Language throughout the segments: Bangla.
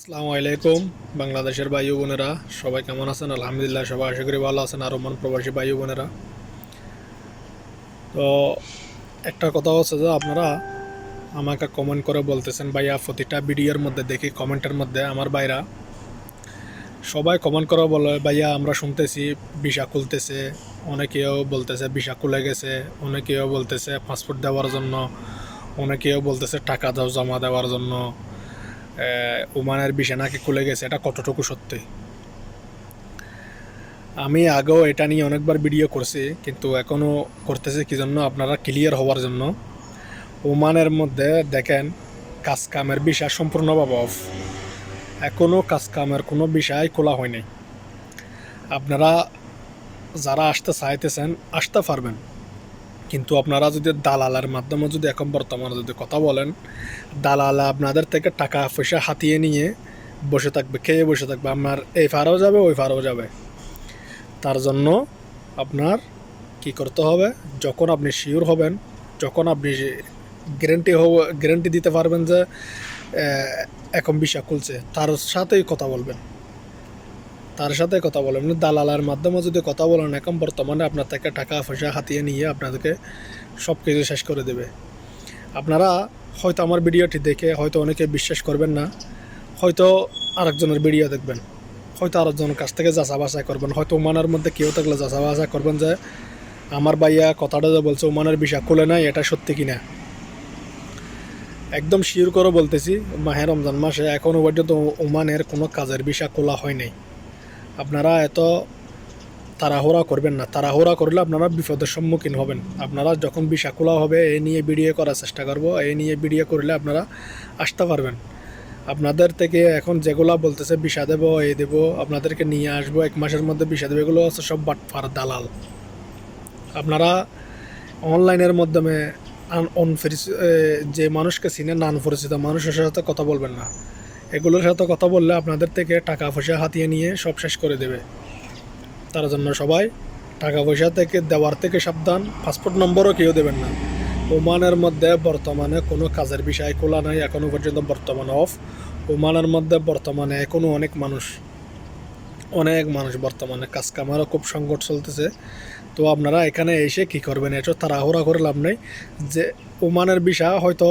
আসসালামু আলাইকুম বাংলাদেশের ভাই ও বোনেরা, সবাই কেমন আছেন? আলহামদুলিল্লাহ, সবাই আশা করি ভালো আছেন। আর ওমান প্রবাসী ভাই ও বোনেরা, তো একটা কথা হচ্ছে যে আপনারা আমাকে কমেন্ট করে বলতেছেন ভাইয়া, প্রতিটা ভিডিওর মধ্যে দেখি কমেন্টের মধ্যে আমার ভাইরা সবাই কমেন্ট করে বলে ভাইয়া আমরা শুনতেছি ভিসা খুলতেছে, অনেকেও বলতেছে ভিসা খুলে গেছে, অনেকেও বলতেছে পাসপোর্ট দেওয়ার জন্য, অনেকেও বলতেছে টাকা দাও জমা দেওয়ার জন্য, ওমানের ভিসা নাকি খুলে গেছে। এটা কতটুকু সত্যি? আমি আগেও এটা নিয়ে অনেকবার ভিডিও করছি, কিন্তু এখনও করতেছি কি জন্য? আপনারা ক্লিয়ার হওয়ার জন্য। ওমানের মধ্যে দেখেন কাজ কামের বিষয় সম্পূর্ণভাবে অফ, এখনও কাজ কামের কোনো বিষয় খোলা হয়নি। আপনারা যারা আসতে চাইতেছেন আসতে পারবেন, কিন্তু আপনারা যদি দালালের মাধ্যমে যদি এখন বর্তমানে যদি কথা বলেন, দালাল আপনাদের থেকে টাকা পয়সা হাতিয়ে নিয়ে বসে থাকবে, খেয়ে বসে থাকবে। আপনার এই ফারও যাবে, ওই ফারও যাবে। তার জন্য আপনার কি করতে হবে? যখন আপনি শিওর হবেন, যখন আপনি গ্যারেন্টি দিতে পারবেন যে এখন ভিসা খুলছে, তার সাথেই কথা বলবেন। দালালের মাধ্যমে যদি কথা বলেন, এখন বর্তমানে আপনার থেকে টাকা পয়সা হাতিয়ে নিয়ে আপনাদেরকে সব কিছু শেষ করে দেবে। আপনারা হয়তো আমার ভিডিওটি দেখে হয়তো অনেকে বিশ্বাস করবেন না, হয়তো আরেকজনের ভিডিও দেখবেন, হয়তো আরেকজনের কাছ থেকে যাচা বাছাই করবেন, হয়তো ওমানের মধ্যে কেউ থাকলে যাচা বাছাই করবেন যে আমার ভাইয়া কথাটা যে বলছে ওমানের ভিসা খুলে নাই, এটা সত্যি কিনা। একদম শিওর করে বলতেছি, মাহে রমজান মাসে এখনও পর্যন্ত ওমানের কোনো কাজের ভিসা খোলা হয় নাই। আপনারা এত তাড়াহুড়া করবেন না, তাড়াহুড়া করলে আপনারা বিপদের সম্মুখীন হবেন। আপনারা যখন ভিসা খোলা হবে এই নিয়ে ভিডিও করার চেষ্টা করব, এই নিয়ে ভিডিও করলে আপনারা আসতে পারবেন। আপনাদের থেকে এখন যেগুলা বলতেছে ভিসা দেবো, এই দেবো, আপনাদেরকে নিয়ে আসবো, 1 মাসের মধ্যে ভিসা দেবো, এগুলো হচ্ছে সব বাটপার দালাল। আপনারা অনলাইনের মাধ্যমে যে মানুষকে চিনেন না, পরিচিত মানুষের সাথে কথা বলবেন না। এগুলোর সাথে কথা বললে আপনাদের থেকে টাকা পয়সা হাতিয়ে নিয়ে সব শেষ করে দেবে। তার জন্য সবাই টাকা পয়সা থেকে দেওয়ার থেকে সাবধান। পাসপোর্ট নম্বরও কেউ দেবেন না। ওমানের মধ্যে বর্তমানে কোনো কাজের বিষয় খোলা নাই, এখনও পর্যন্ত বর্তমানে অফ। ওমানের মধ্যে বর্তমানে এখনও অনেক মানুষ বর্তমানে কাজ কামারও খুব সংকট চলতেছে। তো আপনারা এখানে এসে কি করবেন? এটা তাড়াহুড়া করে লাভ নেই। যে ওমানের বিষয় হয়তো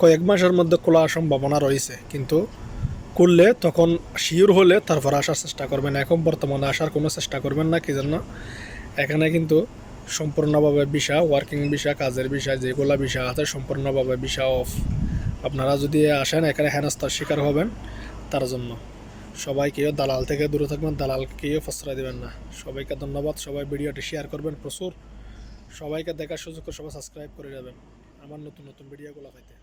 কয়েক মাসের মধ্যে খোলার সম্ভাবনা রয়েছে, কিন্তু করলে তখন শিওর হলে তারপর আসার চেষ্টা করবেন। এখন বর্তমানে আসার কোনো চেষ্টা করবেন না। কি জন্য? এখানে কিন্তু সম্পূর্ণভাবে ভিসা, ওয়ার্কিং ভিসা, কাজের ভিসা, যেগুলো ভিসা আছে সম্পূর্ণভাবে ভিসা অফ। আপনারা যদি আসেন এখানে হেনস্থার শিকার হবেন। তার জন্য সবাইকেও দালাল থেকে দূরে থাকবেন, দালালকেও প্রশ্রয় দেবেন না। সবাইকে ধন্যবাদ। সবাই ভিডিওটি শেয়ার করবেন প্রচুর, সবাইকে দেখার সুযোগ করে সবাই সাবস্ক্রাইব করে যাবেন আমার নতুন নতুন ভিডিওগুলো পাইতে।